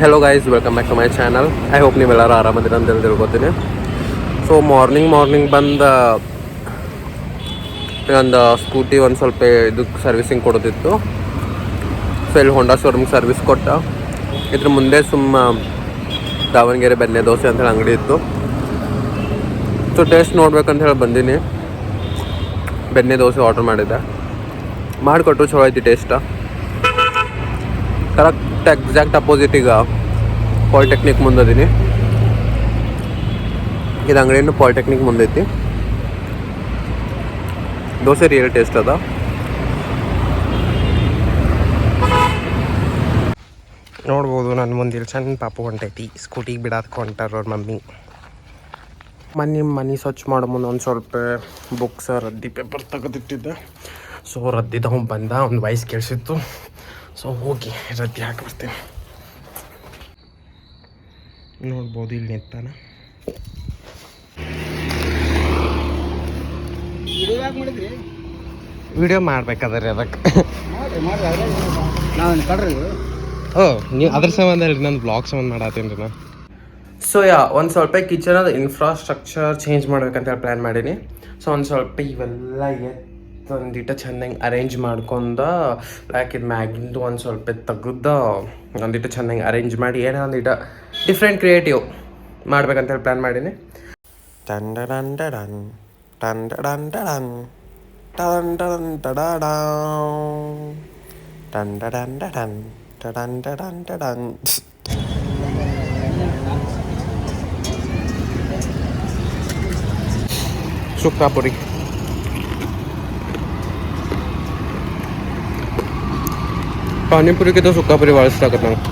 Hello guys, welcome back to my channel. I hope ನೀವೆಲ್ಲರೂ ಆರಾಮದಿರ ಅಂತ ತಿಳ್ಕೊತೀನಿ. ಸೊ ಮಾರ್ನಿಂಗ್ ಬಂದು ಒಂದು ಸ್ಕೂಟಿ ಒಂದು ಸ್ವಲ್ಪ ಇದಕ್ಕೆ ಸರ್ವಿಸಿಂಗ್ ಕೊಡೋದಿತ್ತು. ಸೊ ಇಲ್ಲಿ ಹೋಂಡಾ ಶೋರೂಮ್ಗೆ ಸರ್ವಿಸ್ ಕೊಟ್ಟ. ಇದ್ರ ಮುಂದೆ ದಾವಣಗೆರೆ ಬೆಣ್ಣೆ ದೋಸೆ ಅಂತೇಳಿ ಅಂಗಡಿ ಇತ್ತು. ಸೊ ಟೇಸ್ಟ್ ನೋಡ್ಬೇಕಂತ ಹೇಳಿ ಬಂದೀನಿ. ಬೆಣ್ಣೆ ದೋಸೆ ಆರ್ಡ್ರ್ ಮಾಡಿದ್ದೆ, ಮಾಡಿಕೊಟ್ರು. ಚಲೋ ಐತಿ ಟೇಸ್ಟ. ಕರೆಕ್ಟ್ ಎಕ್ಸಾಕ್ಟ್ ಅಪೋಸಿಟ್ ಈಗ ಪಾಲಿಟೆಕ್ನಿಕ್ ಮುಂದದೀನಿ. ಇದು ಅಂಗಡಿಯನ್ನು ಪಾಲಿಟೆಕ್ನಿಕ್ ಮುಂದೈತಿ. ದೋಸೆ ರಿಯಲ್ ಟೇಸ್ಟ್ ಅದ. ನೋಡ್ಬೋದು ನನ್ನ ಮುಂದೆ ಇಲ್ಲಿ ಸಣ್ಣ ಪಾಪು ಹೊಂಟೈತಿ. ಸ್ಕೂಟಿಗೆ ಬಿಡಾಕ ಹೊಂಟಾರ ಅವ್ರ ಮಮ್ಮಿ. ಮನೆ ಸ್ವಚ್ಛ ಮಾಡೋ ಮುಂದೆ ಒಂದು ಸ್ವಲ್ಪ ಬುಕ್ಸ್ ರದ್ದಿ ಪೇಪರ್ ತೆಗೆದಿಟ್ಟಿದ್ದೆ. ಸೊ ರದ್ದಿ ತಗೊಂಡು ಬಂದ, ಒಂದು ವಾಯ್ಸ್ ಕೇಳಿಸಿತ್ತು. ಸೊ ಹೋಗಿ ರದ್ದಿ ಹಾಕಿಬಿಡ್ತೀನಿ. ನೋಡ್ಬೋದು ಇಲ್ಲಿ ನಿಂತಾನ. ವಿಡಿಯೋ ಮಾಡ್ಬೇಕಾದ್ರೆ ಅದಕ್ಕೆ ನೀವು ಅದ್ರ ಸಂಬಂಧ ಹೇಳ್ರಿ, ನಾನು ಬ್ಲಾಗ್ ಸಂಬಂಧ ಮಾಡತ್ತೀನಿ ರೀ ನಾನು. ಸೊ ಒಂದು ಸ್ವಲ್ಪ ಕಿಚನದ ಇನ್ಫ್ರಾಸ್ಟ್ರಕ್ಚರ್ ಚೇಂಜ್ ಮಾಡ್ಬೇಕಂತ ಹೇಳಿ ಪ್ಲ್ಯಾನ್ ಮಾಡೀನಿ. ಸೊ ಒಂದು ಸ್ವಲ್ಪ ಇವೆಲ್ಲ ಒಂದಿಟ ಚೆಂದಂಗೆ ಅರೇಂಜ್ ಮಾಡ್ಕೊಂಡು ಲೈಕ್ ಇದು ಮ್ಯಾಗಿಂದು ಒಂದು ಸ್ವಲ್ಪ ತೆಗೆದು ಒಂದಿಟ ಚೆಂದಂಗೆ ಅರೇಂಜ್ ಮಾಡಿ ಏನೋ ಒಂದಿಟ ಡಿಫ್ರೆಂಟ್ ಕ್ರಿಯೇಟಿವ್ ಮಾಡ್ಬೇಕಂತ ಹೇಳಿ ಪ್ಲ್ಯಾನ್ ಮಾಡೀನಿ. ಟನ್ ಡನ್ ಡನ್ ಟನ್ ಡನ್ ಡನ್ ಟನ್ ಡನ್ ಟನ್ ಡನ್ ಡನ್ ಟನ್ ಡನ್ ಡನ್. ಸುಕ್ಕಾಪುರಿ ಪಾನಿಪುರಿಗೆ ಸುಕ್ಕಾಪುರಿ ಭಾಳ ಇಷ್ಟ ಆಗತ್ತೆ ನಂಗೆ.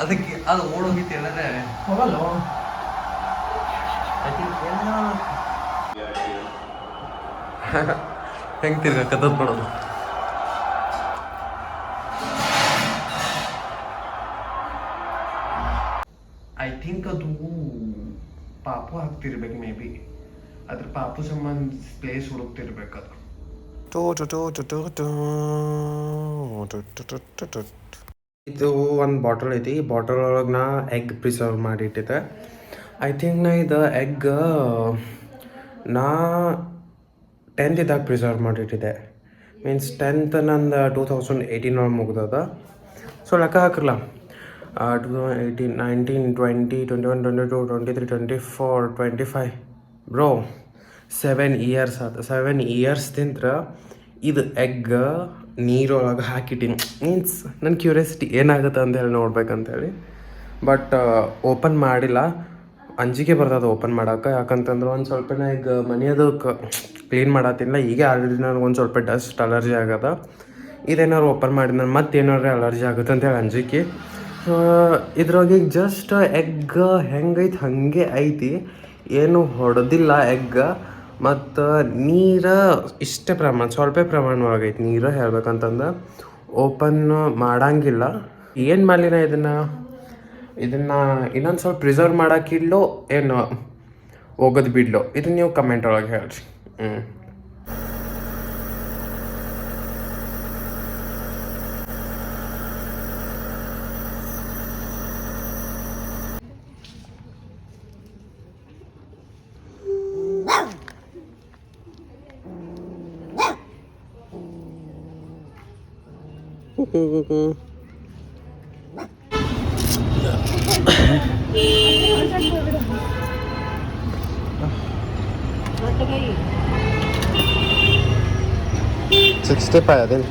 ಅದಕ್ಕೆ ಅದು ಓಡೋಗಿತ್ತು ಹೇಳಿದ್ರೆ ಹೋಗಲ್ಲ. ಹೆಂಗೆ ತಿರ್ಗಕ್ಕದ ನೋಡೋದು. ಐ ಥಿಂಕ್ ಅದು ಪಾಪು ಹಾಕ್ತಿರ್ಬೇಕು. ಮೇ ಬಿ ಅದ್ರ ಪಾಪು ಸಂಬಂಧ ಪ್ಲೇಸ್ ಹುಡುಕ್ತಿರ್ಬೇಕು ಅದು. ಇದು ಒಂದು ಬಾಟಲ್ ಐತಿ. ಈ ಬಾಟಲ್ ಒಳಗೆ ನಾ ಎಗ್ ಪ್ರಿಸರ್ವ್ ಮಾಡಿಟ್ಟಿದ್ದೆ. ಐ ಥಿಂಕ್ ನಾ ಇದು ಎಗ್ ನಾ 10th ಇದ್ದಾಗ ಪ್ರಿಸರ್ವ್ ಮಾಡಿಟ್ಟಿದ್ದೆ. ಮೀನ್ಸ್ 10th ನಂದು 2018 ಒಳಗೆ ಮುಗ್ದದ. ಸೊ ಲೆಕ್ಕ ಹಾಕಿರಲ್ಲ, 2018, 19, 20, 21, 22, 23, 24, 25 ಬ್ರೋ 7 ಇಯರ್ಸ್ ಆಯ್ತು. 7 ಇಯರ್ಸ್ದಿಂತ ಇದು ಎಗ್ ನೀರೊಳಗೆ ಹಾಕಿಟ್ಟಿನಿ. ಮೀನ್ಸ್ ನನ್ನ ಕ್ಯೂರಿಯಾಸಿಟಿ ಏನಾಗುತ್ತೆ ಅಂತ ಹೇಳಿ ನೋಡ್ಬೇಕಂತೇಳಿ. ಬಟ್ ಓಪನ್ ಮಾಡಿಲ್ಲ, ಅಂಜಿಕೆ ಬರ್ತದೆ ಓಪನ್ ಮಾಡೋಕೆ. ಯಾಕಂತಂದ್ರೆ ಒಂದು ಸ್ವಲ್ಪ ಈಗ ಮನೆ ಅದಕ್ಕೆ ಕ್ಲೀನ್ ಮಾಡತ್ತಿಲ್ಲ. ಈಗ ಆಲ್ರೆಡಿ ನನಗೆ ಒಂದು ಸ್ವಲ್ಪ ಡಸ್ಟ್ ಅಲರ್ಜಿ ಆಗದ. ಇದೇನಾದ್ರು ಓಪನ್ ಮಾಡಿ ನಾನು ಮತ್ತೇನಾದ್ರು ಅಲರ್ಜಿ ಆಗುತ್ತೆ ಅಂತೇಳಿ ಅಂಜಿಕೆ. ಇದ್ರಾಗ ಜಸ್ಟ್ ಎಗ್ ಹೆಂಗೈತಿ ಹಾಗೆ ಐತಿ, ಏನು ಹೊಡೆದಿಲ್ಲ ಎಗ್. ಮತ್ತು ನೀರು ಇಷ್ಟೇ ಪ್ರಮಾಣ, ಸ್ವಲ್ಪ ಪ್ರಮಾಣ ಒಳಗೈತಿ ನೀರು. ಹೇಳ್ಬೇಕಂತಂದ್ರೆ ಓಪನ್ ಮಾಡಂಗಿಲ್ಲ. ಏನು ಮಾಡಲಿನ ಇದನ್ನು ಇನ್ನೊಂದು ಸ್ವಲ್ಪ ಪ್ರಿಸರ್ವ್ ಮಾಡೋಕ್ಕಿಲ್ಲೋ ಏನು ಹೋಗೋದು ಬಿಡ್ಲೋ, ಇದನ್ನು ನೀವು ಕಮೆಂಟ್ ಒಳಗೆ ಹೇಳ್ರಿ. $65 ಅದೇನು